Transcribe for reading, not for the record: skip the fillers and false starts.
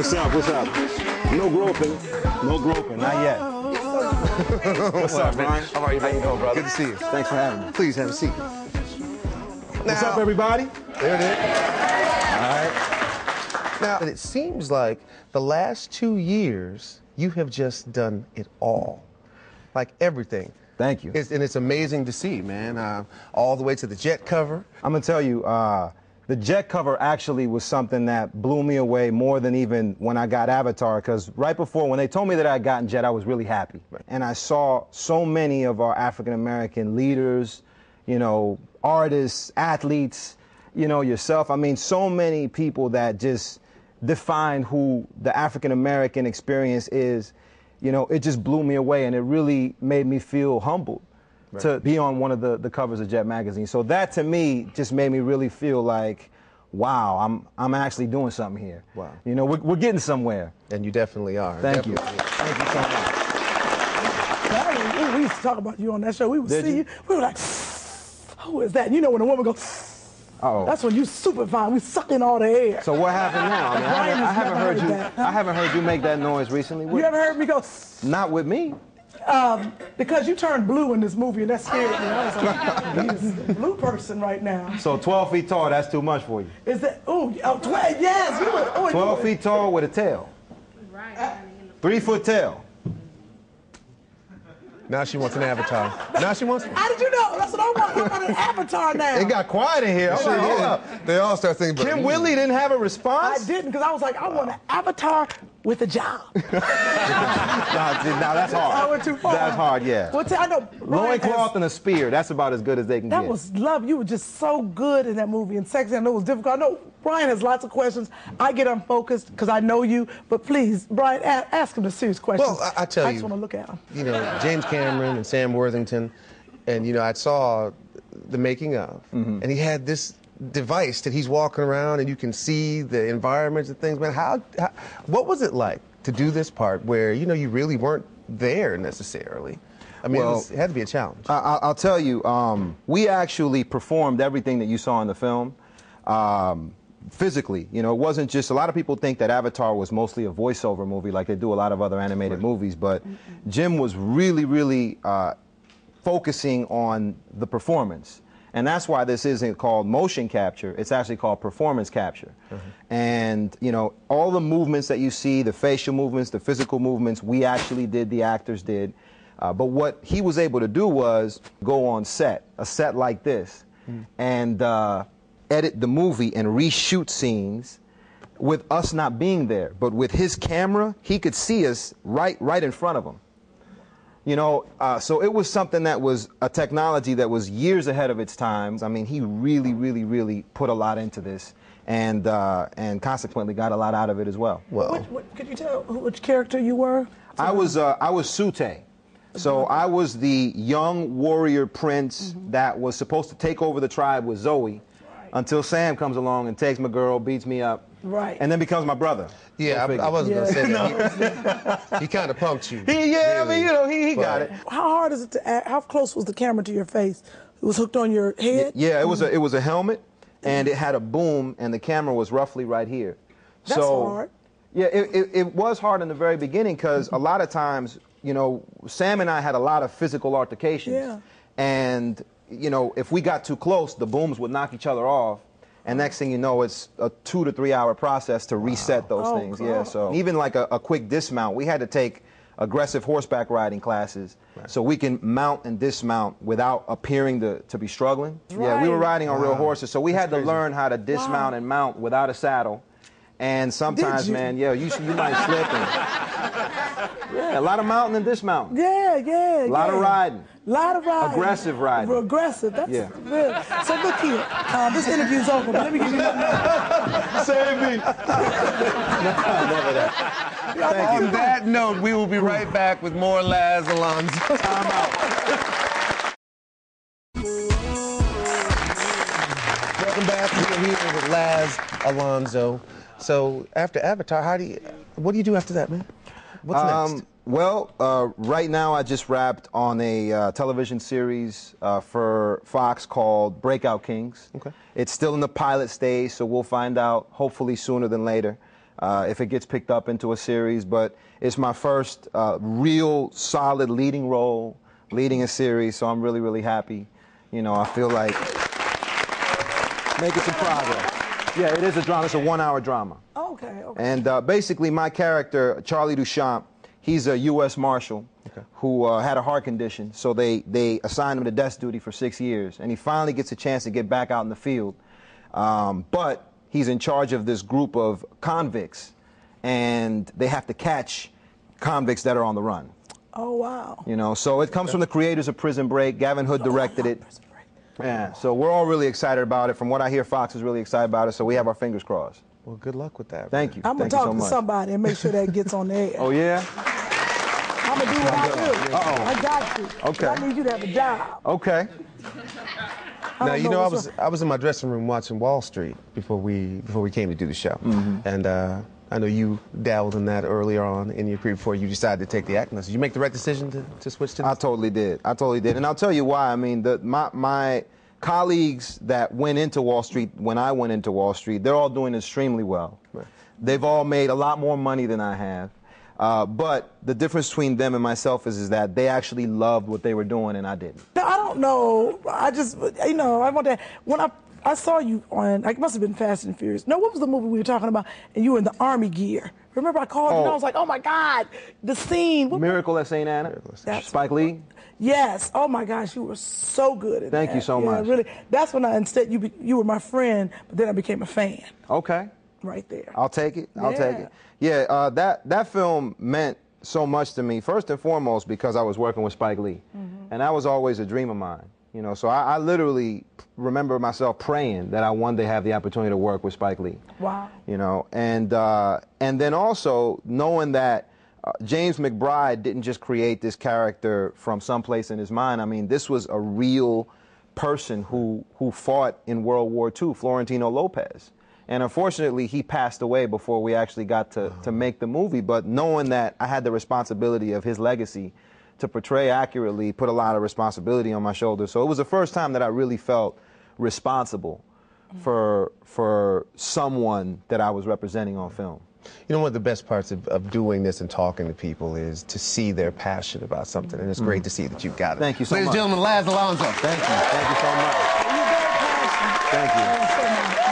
What's up? What's up? No groping. No groping. Not yet. What's up, man? How are you, man? How you doing, brother? Good to see you. Thanks for having me. Please have a seat. What's up, everybody? There it is. All right. Now, it seems like the last 2 years, you have just done it all. Like everything. Thank you. And it's amazing to see, man. All the way to the Jet cover. I'm going to tell you, the Jet cover actually was something that blew me away more than even when I got Avatar, because right before, when they told me that I had gotten Jet, I was really happy. Right. And I saw so many of our African-American leaders, you know, artists, athletes, you know, yourself. I mean, so many people that just define who the African-American experience is. You know, it just blew me away, and it really made me feel humbled to be on one of the covers of Jet magazine. So that, to me, just made me really feel like, wow, I'm actually doing something here. Wow. You know, we're getting somewhere. And you definitely are. Thank you. Thank you so much. We used to talk about you on that show. We would Did see you. We were like, who is that? You know when a woman goes, Uh-oh. That's when you super fine. We suck in all the air. So what happened now? I mean, I haven't heard you make that noise recently. You ever heard me go? Not with me. Because you turned blue in this movie, and that scared me. I was like, he's a blue person right now. So 12 feet tall, that's too much for you. Is that? Oh, 12, yes. You were, 12 feet tall with a tail. Right. 3 foot tail. Now she wants an avatar. Now she wants. How did you know? That's what I want. I want an avatar now. It got quiet in here. Sure Hold up. They all start thinking. Kim Whitley didn't have a response? I didn't, because I was like, I want an avatar with a job. No, that's hard. I went too far. That's hard, yeah. Well, I know. Loincloth and a spear. That's about as good as they can get. That was love. You were just so good in that movie and sexy. I know it was difficult. I know Brian has lots of questions. I get unfocused because I know you. But please, Brian, ask him the serious questions. Well, I tell you. I just want to look at him. You know, James Cameron and Sam Worthington, and, you know, I saw the making of, and he had this device that he's walking around and you can see the environments and things. Man, what was it like to do this part where, you know, you really weren't there necessarily? I mean, Well, it had to be a challenge. I'll tell you, we actually performed everything that you saw in the film physically. You know, it wasn't just, a lot of people think that Avatar was mostly a voiceover movie like they do a lot of other animated movies, but Jim was really, really focusing on the performance. And that's why this isn't called motion capture. It's actually called performance capture. And, you know, all the movements that you see, the facial movements, the physical movements, we actually did, the actors did. But what he was able to do was go on set, a set like this, and edit the movie and reshoot scenes with us not being there. But with his camera, he could see us right in front of him. You know, so it was something that was a technology that was years ahead of its times. I mean, he really, really, really put a lot into this, and consequently got a lot out of it as well. Well, Could you tell which character you were? I was Sute. So I was the young warrior prince that was supposed to take over the tribe with Zoe, until Sam comes along and takes my girl, beats me up, and then becomes my brother. Yeah, I wasn't going to say that. He kind of punked you. I mean, you know, he got it. How hard is it to act? How close was the camera to your face? It was hooked on your head? Yeah, it was a helmet, and it had a boom, and the camera was roughly right here. That's hard. Yeah, it was hard in the very beginning, because a lot of times, you know, Sam and I had a lot of physical altercations. Yeah. And, you know, if we got too close, the booms would knock each other off. And next thing you know, it's a 2 to 3 hour process to reset those things. God. Yeah, so even like a quick dismount, we had to take aggressive horseback riding classes so we can mount and dismount without appearing to be struggling. Yeah, we were riding on real horses, so we had to learn how to dismount and mount without a saddle. And sometimes, man, yeah, you might slip. Yeah, a lot of mounting and dismounting. Yeah. A lot of riding. A lot of riding. Aggressive riding. Aggressive, that's Yeah. good. So look here, this interview's over, but let me give you one more. Save me. Never that. On that note, we will be right back with more Laz Alonso. I'm out. Welcome back. We're here with Laz Alonso. So after Avatar, what do you do after that, man? What's next? Well, right now I just wrapped on a television series for Fox called Breakout Kings. Okay. It's still in the pilot stage, so we'll find out hopefully sooner than later. if it gets picked up into a series. But it's my first real solid leading role, leading a series, so I'm really, really happy. You know, I feel like making some progress. Yeah, it is a drama. It's a 1-hour drama. Okay, okay. And basically, my character, Charlie Duchamp, he's a U.S. Marshal who had a heart condition. So they assigned him to desk duty for 6 years. And he finally gets a chance to get back out in the field. But he's in charge of this group of convicts. And they have to catch convicts that are on the run. Oh, wow. You know, so it comes from the creators of Prison Break. Gavin Hood directed it. Yeah, so we're all really excited about it. From what I hear, Fox is really excited about it, so we have our fingers crossed. Well, good luck with that. Thank you. I'm going to talk to somebody and make sure that gets on the air. Oh, yeah? I'm going to do what I do. Uh-oh. I got you. Okay. I need you to have a job. Okay. Now, you know, I was in my dressing room watching Wall Street before we came to do the show. And I know you dabbled in that earlier on in your career before you decided to take the acting. Did you make the right decision to switch to this? I totally did. I totally did. And I'll tell you why. I mean, my colleagues that went into Wall Street when I went into Wall Street, they're all doing extremely well. Right. They've all made a lot more money than I have. But the difference between them and myself is that they actually loved what they were doing and I didn't. I don't know. I just, you know, I want to, when I saw you on, like, it must have been Fast and Furious. No, what was the movie we were talking about? And you were in the Army gear. Remember I called you and I was like, oh my God, the scene. Miracle at St. Anna? Spike Lee? Yes. Oh my gosh, you were so good at that. Thank you so much. Really. That's when instead you were my friend, but then I became a fan. Okay. Right there. I'll take it. I'll take it. Yeah, that film meant so much to me, first and foremost, because I was working with Spike Lee. And that was always a dream of mine. You know, so I literally remember myself praying that I one day have the opportunity to work with Spike Lee. Wow. You know, and then also knowing that James McBride didn't just create this character from someplace in his mind. I mean, this was a real person who fought in World War II, Florentino Lopez. And unfortunately, he passed away before we actually got to make the movie. But knowing that I had the responsibility of his legacy to portray accurately put a lot of responsibility on my shoulders. So it was the first time that I really felt responsible for someone that I was representing on film. You know, one of the best parts of doing this and talking to people is to see their passion about something, and it's great to see that you've got it. Thank you so much. Ladies and gentlemen, Laz Alonso. Thank you. Thank you so much. You're very passionate. Thank you. So much.